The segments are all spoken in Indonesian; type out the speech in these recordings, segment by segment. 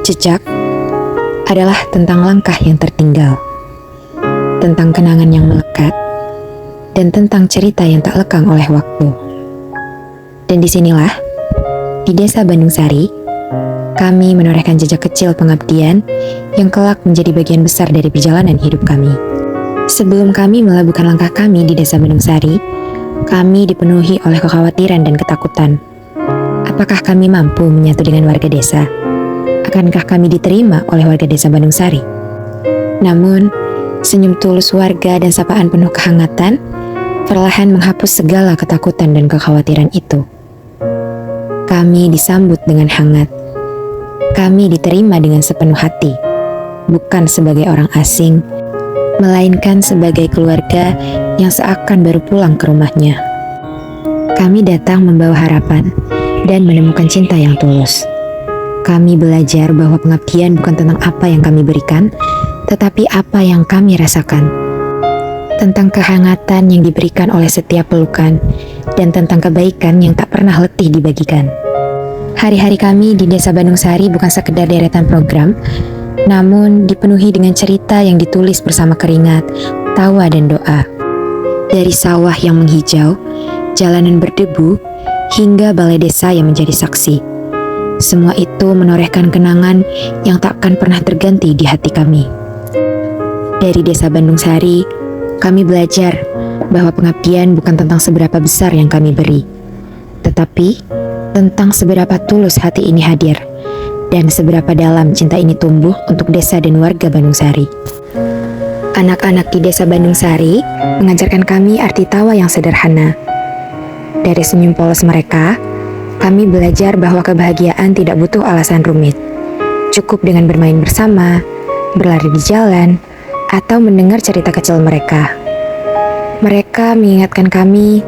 Jejak adalah tentang langkah yang tertinggal, tentang kenangan yang melekat, dan tentang cerita yang tak lekang oleh waktu. Dan disinilah, di Desa Bandung Sari, kami menorehkan jejak kecil pengabdian yang kelak menjadi bagian besar dari perjalanan hidup kami. Sebelum kami melabuhkan langkah kami di Desa Bandung Sari, kami dipenuhi oleh kekhawatiran dan ketakutan. Apakah kami mampu menyatu dengan warga desa? Akankah kami diterima oleh warga Desa Bandung Sari? Namun, senyum tulus warga dan sapaan penuh kehangatan perlahan menghapus segala ketakutan dan kekhawatiran itu. Kami disambut dengan hangat. Kami diterima dengan sepenuh hati, bukan sebagai orang asing, melainkan sebagai keluarga yang seakan baru pulang ke rumahnya. Kami datang membawa harapan dan menemukan cinta yang tulus. Kami belajar bahwa pengabdian bukan tentang apa yang kami berikan, tetapi apa yang kami rasakan. Tentang kehangatan yang diberikan oleh setiap pelukan, dan tentang kebaikan yang tak pernah letih dibagikan. Hari-hari kami di Desa Bandung Sari bukan sekedar deretan program, namun dipenuhi dengan cerita yang ditulis bersama keringat, tawa dan doa. Dari sawah yang menghijau, jalanan berdebu, hingga balai desa yang menjadi saksi. Semua itu menorehkan kenangan yang takkan pernah terganti di hati kami. Dari Desa Bandung Sari, kami belajar bahwa pengabdian bukan tentang seberapa besar yang kami beri, tetapi tentang seberapa tulus hati ini hadir, dan seberapa dalam cinta ini tumbuh untuk desa dan warga Bandung Sari. Anak-anak di Desa Bandung Sari mengajarkan kami arti tawa yang sederhana. Dari senyum polos mereka, kami belajar bahwa kebahagiaan tidak butuh alasan rumit. Cukup dengan bermain bersama, berlari di jalan, atau mendengar cerita kecil mereka. Mereka mengingatkan kami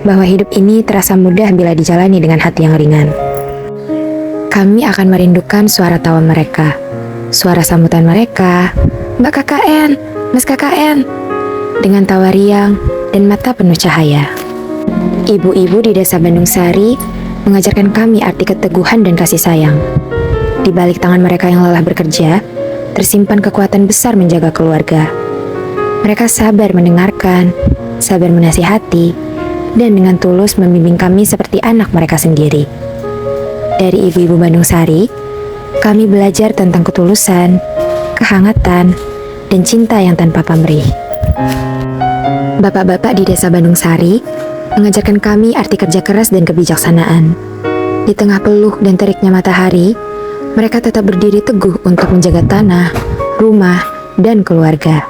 bahwa hidup ini terasa mudah bila dijalani dengan hati yang ringan. Kami akan merindukan suara tawa mereka, suara sambutan mereka, Mbak KKN, Mas KKN, dengan tawa riang dan mata penuh cahaya. Ibu-ibu di Desa Bandung Sari mengajarkan kami arti keteguhan dan kasih sayang. Di balik tangan mereka yang lelah bekerja, tersimpan kekuatan besar menjaga keluarga. Mereka sabar mendengarkan, sabar menasihati, dan dengan tulus membimbing kami seperti anak mereka sendiri. Dari ibu-ibu Bandung Sari, kami belajar tentang ketulusan, kehangatan, dan cinta yang tanpa pamrih. Bapak-bapak di Desa Bandung Sari mengajarkan kami arti kerja keras dan kebijaksanaan. Di tengah peluh dan teriknya matahari, mereka tetap berdiri teguh untuk menjaga tanah, rumah, dan keluarga.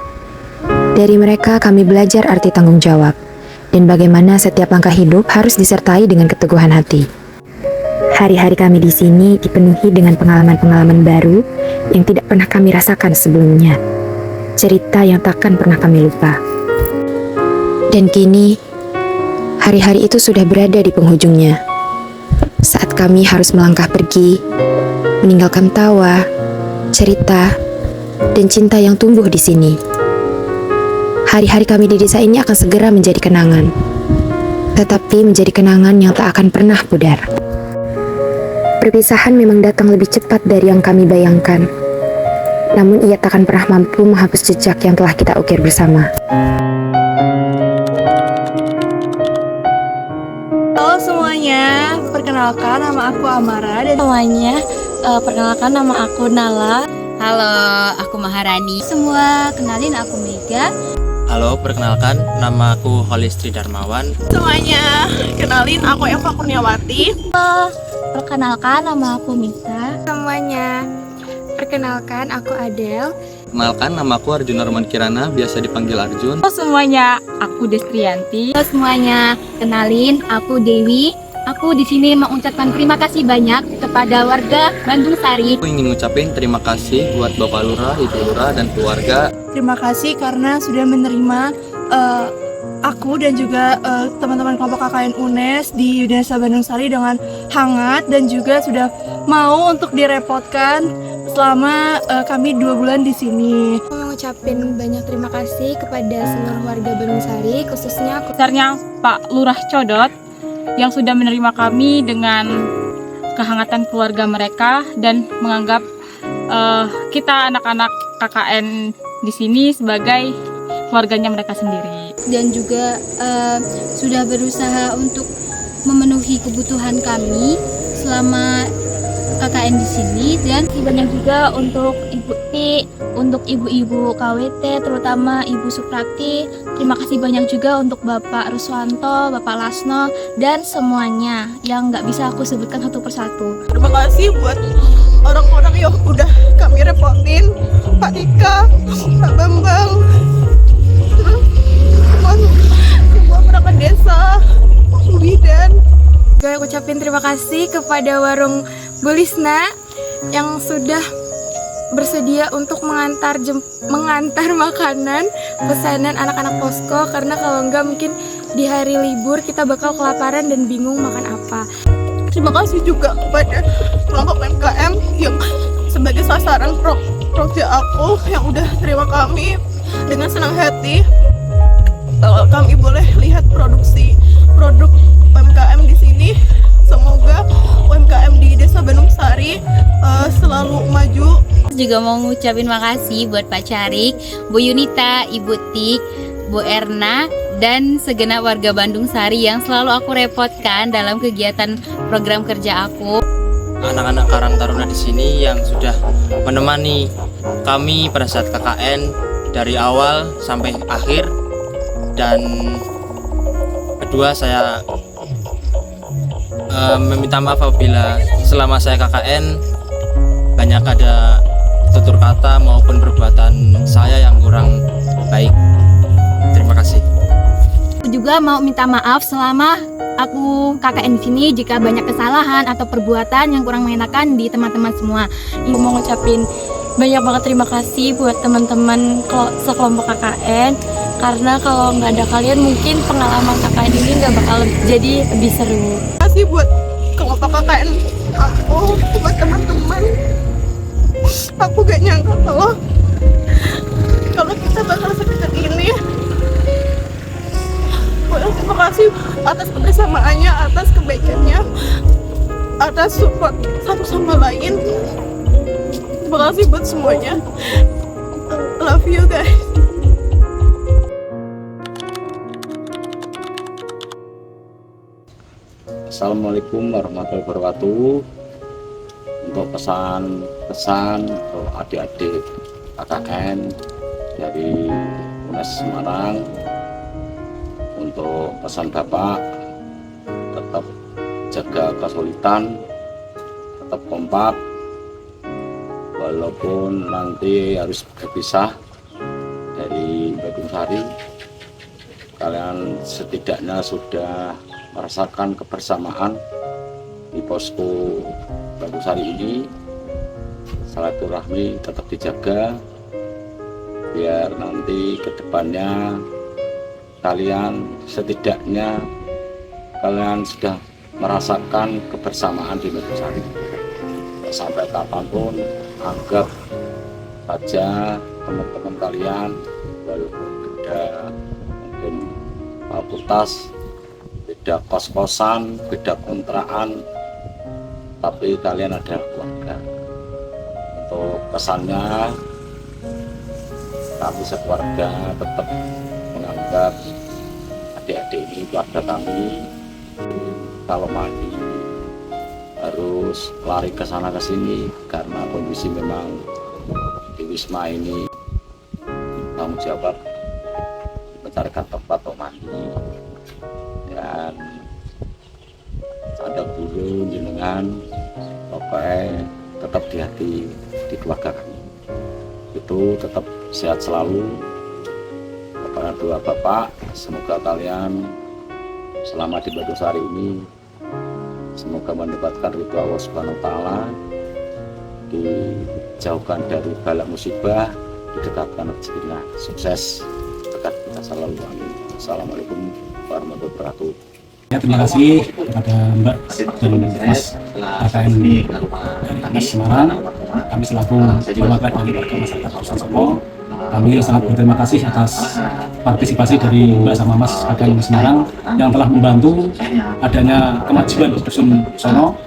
Dari mereka kami belajar arti tanggung jawab, dan bagaimana setiap langkah hidup harus disertai dengan keteguhan hati. Hari-hari kami di sini dipenuhi dengan pengalaman-pengalaman baru yang tidak pernah kami rasakan sebelumnya. Cerita yang takkan pernah kami lupa. Dan kini, hari-hari itu sudah berada di penghujungnya. Saat kami harus melangkah pergi, meninggalkan tawa, cerita, dan cinta yang tumbuh di sini. Hari-hari kami di desa ini akan segera menjadi kenangan, tetapi menjadi kenangan yang tak akan pernah pudar. Perpisahan memang datang lebih cepat dari yang kami bayangkan, namun ia tak akan pernah mampu menghapus jejak yang telah kita ukir bersama. Halo semuanya, perkenalkan nama aku Amara dan semuanya, perkenalkan nama aku Nala. Halo, aku Maharani. Semua, kenalin aku Mega. Halo, perkenalkan nama aku Holistri Darmawan. Semuanya, kenalin aku Eva Kurniawati. Perkenalkan nama aku Misa. Semuanya, perkenalkan aku Adel. Perkenalkan nama aku Arjuna Roman Kirana, biasa dipanggil Arjun. Halo semuanya, aku Destrianti. Halo semuanya, kenalin aku Dewi. Aku di sini mengucapkan terima kasih banyak kepada warga Bandung Sari. Aku ingin ngucapin terima kasih buat Bapak Lurah, Ibu Lurah, dan keluarga. Terima kasih karena sudah menerima aku dan juga teman-teman kelompok KKN UNES di Desa Bandung Sari dengan hangat dan juga sudah mau untuk direpotkan selama kami 2 bulan di sini. Aku mengucapin banyak terima kasih kepada seluruh warga Bandung Sari, khususnya Besarnya Pak Lurah Codot yang sudah menerima kami dengan kehangatan keluarga mereka dan menganggap kita anak-anak KKN di sini sebagai keluarganya mereka sendiri. Dan juga sudah berusaha untuk memenuhi kebutuhan kami selama KKN di sini, dan banyak juga untuk Ibu Ti, untuk ibu-ibu KWT, terutama Ibu Suprati. Terima kasih banyak juga untuk Bapak Ruswanto, Bapak Lasno, dan semuanya yang nggak bisa aku sebutkan satu persatu. Terima kasih buat orang-orang yang udah kami repotin, Pak Dika, Pak Bambang, semua perangkat desa, Bu Bidan. Juga ucapin terima kasih kepada warung Bulisna yang sudah bersedia untuk mengantar makanan pesanan anak-anak posko, karena kalau enggak mungkin di hari libur kita bakal kelaparan dan bingung makan apa. Terima kasih juga kepada kelompok MKM yang sebagai sasaran proyek aku yang udah terima kami dengan senang hati. Kami boleh lihat produksi produk UMKM di sini. Semoga UMKM di Desa Bandung Sari selalu maju. Juga mau ngucapin makasih buat Pak Carik, Bu Yunita, Ibu Tik, Bu Erna, dan segenap warga Bandung Sari yang selalu aku repotkan dalam kegiatan program kerja aku. Anak-anak Karang Taruna di sini yang sudah menemani kami pada saat KKN dari awal sampai akhir. Dan kedua, saya meminta maaf apabila selama saya KKN banyak ada tutur kata maupun perbuatan saya yang kurang baik. Terima kasih. Aku juga mau minta maaf selama aku KKN di sini jika banyak kesalahan atau perbuatan yang kurang mengenakan di teman-teman semua. Ibu mau ngucapin banyak banget terima kasih buat teman-teman sekelompok KKN, karena kalau nggak ada kalian mungkin pengalaman KKN ini nggak bakal jadi lebih seru. Terima kasih buat kelompok KKN aku, buat teman-teman. Aku gak nyangka kalau kita bakal sedekat ini. Terima kasih atas kebersamaannya, atas kebaikannya, atas support satu sama lain. Terima kasih buat semuanya. Love you guys. Assalamualaikum warahmatullahi wabarakatuh. Untuk pesan-pesan untuk adik-adik KKN dari UNES Semarang, untuk pesan Bapak tetap jaga kesulitan, tetap kompak walaupun nanti harus berpisah dari Bandung Sari. Kalian setidaknya sudah merasakan kebersamaan di posko Bandung Sari ini. Silaturahmi tetap dijaga biar nanti kedepannya kalian setidaknya kalian sudah merasakan kebersamaan di Bandung Sari. Sampai kapanpun anggap saja teman-teman kalian, walaupun beda mungkin fakultas, beda kos-kosan, beda kontrakan, tapi kalian ada keluarga. Untuk pesannya, kami sekeluarga tetap menganggap adik-adik ini keluarga kami. Kalau mandi harus lari ke sana ke sini karena kondisi memang di Wisma ini tanggung jawab mencarikan tempat untuk mandi. Dan ada guru jenengan pokoknya tetap di hati di keluarga kami itu tetap sehat selalu. Kepada doa Bapak, semoga kalian selama di Bandung Sari ini semoga mendapatkan ridho Allah Subhanahu wa Ta'ala, dijauhkan dari bala musibah, didekatkan rezekinya, sukses dekat kita selalu. Amin. Assalamualaikum warahmatullahi wabarakatuh. Ya, terima kasih kepada Mbak dan Mas KKN UNES Semarang. Kami selaku perwakilan dari warga masyarakat Kawasan Sopo, kami sangat berterima kasih atas partisipasi dari Mbak sama Mas KKN Semarang yang telah membantu adanya kemajuan dusun sono,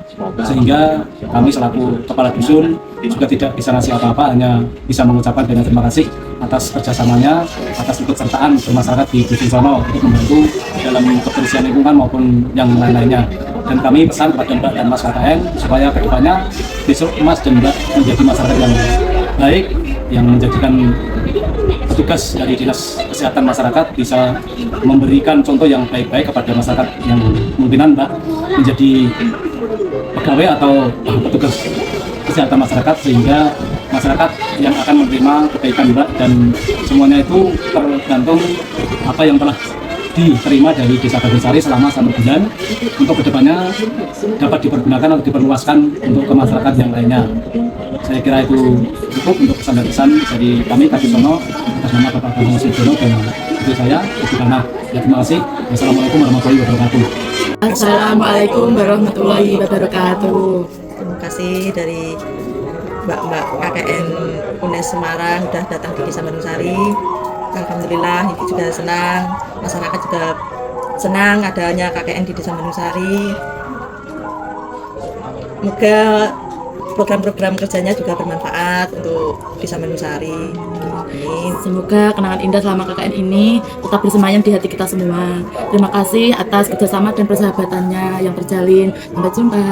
sehingga kami selaku kepala dusun juga tidak bisa ngasih apa-apa, hanya bisa mengucapkan banyak terima kasih atas kerjasamanya, atas ikutsertaan bermasyarakat di dusun sono untuk membantu dalam kebersihan lingkungan maupun yang lain-lainnya. Dan kami pesan kepada Mbak dan Mas KKN supaya kedepannya besok Mas dan Mbak menjadi masyarakat yang baik, yang menjadikan petugas dari Dinas Kesehatan Masyarakat bisa memberikan contoh yang baik-baik kepada masyarakat yang kemungkinan Mbak menjadi pegawai atau petugas kesehatan masyarakat, sehingga masyarakat yang akan menerima kebaikan Mbak dan semuanya itu tergantung apa yang telah diterima dari Desa Bandung Sari selama 1 bulan, untuk kedepannya dapat dipergunakan atau diperluaskan untuk ke masyarakat yang lainnya. Saya kira itu cukup untuk pesan dan pesan dari kami Kadus Sono atas nama Bapak Bambang Sudiono dan itu saya, Ibu Kana. Ya, terima kasih. Wassalamualaikum warahmatullahi wabarakatuh. Assalamualaikum warahmatullahi wabarakatuh. Terima kasih dari Mbak KKN UNES Semarang sudah datang di Desa Bandung Sari. Alhamdulillah, ini juga senang, masyarakat juga senang adanya KKN di Desa Bandung Sari. Semoga program-program kerjanya juga bermanfaat untuk Desa Bandung Sari. Amin. Semoga kenangan indah selama KKN ini tetap bersemayam di hati kita semua. Terima kasih atas kerjasama dan persahabatannya yang terjalin. Sampai jumpa.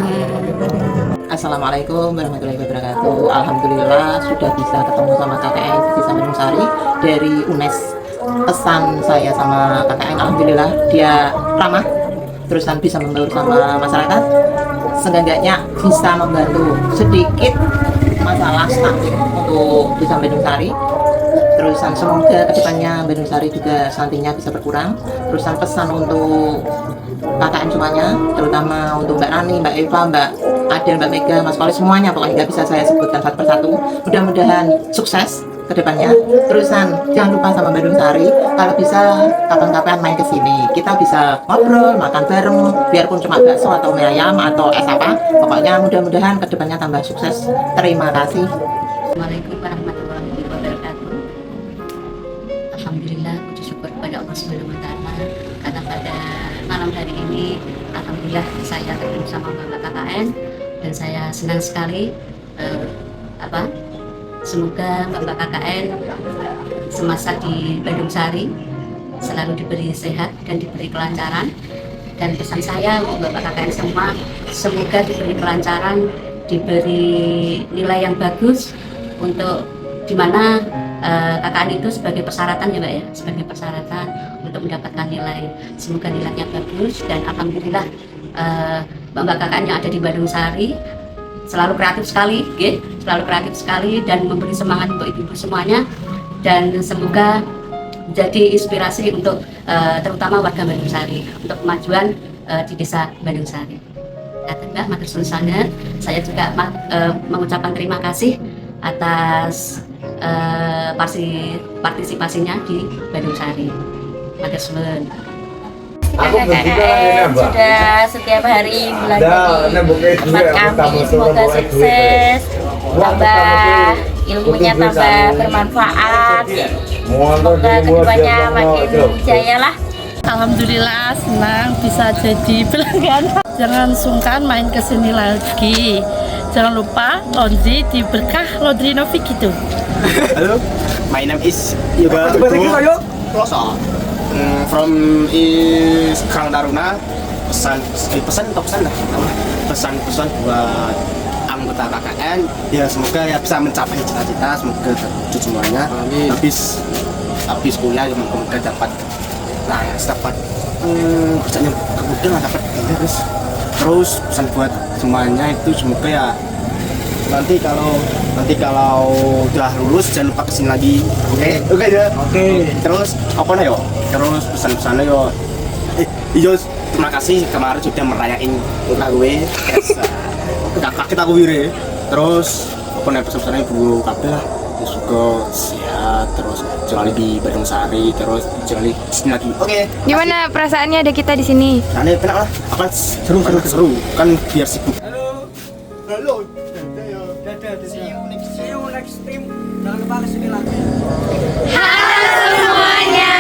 Assalamualaikum warahmatullahi wabarakatuh. Alhamdulillah sudah bisa ketemu sama KKN di Desa Bandung Sari dari UNES. Pesan saya sama KKN, alhamdulillah dia ramah, terusan bisa membaur sama masyarakat, seenggaknya bisa membantu sedikit masalah stunting untuk Desa Bandung Sari. Terusan semoga kedepannya Bandung Sari juga stuntingnya bisa berkurang. Terusan pesan untuk KKN semuanya, terutama untuk Mbak Rani, Mbak Eva, Mbak Adel, Mbak Mega, Mas Poli, semuanya pokoknya nggak bisa saya sebutkan satu persatu. Mudah-mudahan sukses ke depannya. Terusan jangan lupa sama Bandung Sari, kalau bisa kapan-kapan main ke sini. Kita bisa ngobrol, makan bareng, biarpun cuma bakso atau mie ayam atau es apa. Pokoknya mudah-mudahan ke depannya tambah sukses. Terima kasih. Assalamualaikum warahmatullahi wabarakatuh. Alhamdulillah, puji syukur kepada Allah Subhanahu wa taala karena pada malam hari ini alhamdulillah saya ketemu sama Bapak KKN dan saya senang sekali. Semoga Bapak KKN semasa di Bandung Sari selalu diberi sehat dan diberi kelancaran, dan pesan saya untuk Bapak KKN semua, semoga diberi kelancaran, diberi nilai yang bagus untuk dimana KKN itu sebagai persyaratan ya Mbak ya, sebagai persyaratan untuk mendapatkan nilai. Semoga nilainya bagus dan alhamdulillah Bapak KKN yang ada di Bandung Sari selalu kreatif sekali, selalu kreatif sekali dan memberi semangat untuk ibu-ibu semuanya, dan semoga menjadi inspirasi untuk terutama warga Bandung Sari untuk kemajuan di Desa Bandung Sari. Kata Mbak matur suwun sanget, saya juga mengucapkan terima kasih atas partisipasinya di Bandung Sari. Matur suwun. KKN sudah setiap hari belajar di tempat kami, semoga sukses, tambah ilmunya tambah bermanfaat, semoga kedepannya makin jaya lah. Alhamdulillah senang bisa jadi pelanggan. Jangan sungkan main kesini lagi. Jangan lupa laundry di Berkah Laundry Novik itu. Halo, my name is Yoga Ploso. From Kang Taruna, pesan buat anggota KKN ya, semoga ya bisa mencapai cita-cita, semoga terwujud semuanya. Habis kuliah kemudian dapat kerjanya kemudian dapat terus pesan buat semuanya itu semoga ya nanti kalau udah lulus jangan lupa kesini lagi. Oke ya. Terus apa nih yo? Terus pesan-pesannya yo. Terima kasih kemarin sudah merayain ulang gue. Kakak kita wire. Terus apa nih pesan-pesannya Bu kabeh lah. Juga sehat, terus jalan di Bandung Sari, terus jalan di sini lagi. Oke. Gimana perasaannya ada kita di sini? Nah, enak lah. Apa seru kan biar sibuk. Halo. See you next time. Jangan lupa kesini lagi. Halo semuanya.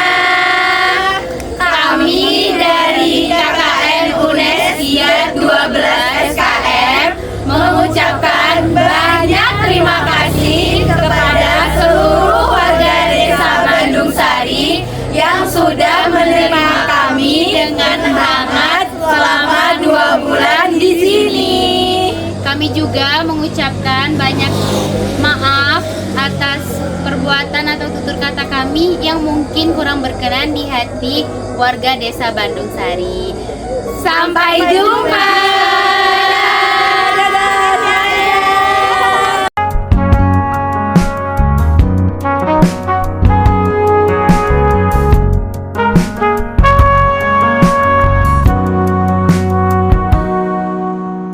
Kami juga mengucapkan banyak maaf atas perbuatan atau tutur kata kami yang mungkin kurang berkenan di hati warga Desa Bandung Sari. Sampai jumpa.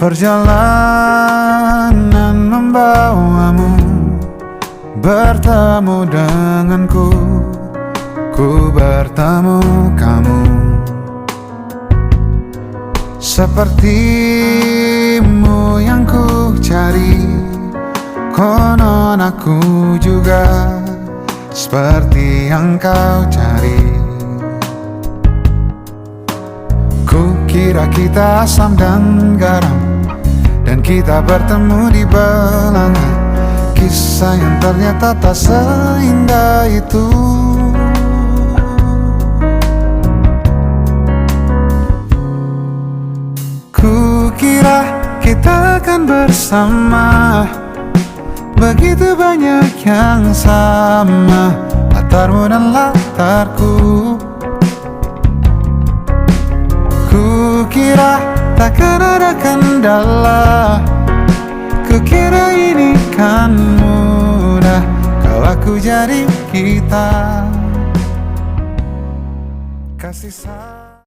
Perjalanan membawamu bertemu denganku, ku bertemu kamu. Sepertimu yang ku cari, konon aku juga seperti yang kau cari. Ku kira kita asam dan garam, dan kita bertemu di belanga. Kisah yang ternyata tak seindah itu. Ku kira kita akan bersama, begitu banyak yang sama, latarmu dan latarku. Ku kira takkan ada kendala, ku kira ini kan mudah kalau aku jadi kita. Kasih sayang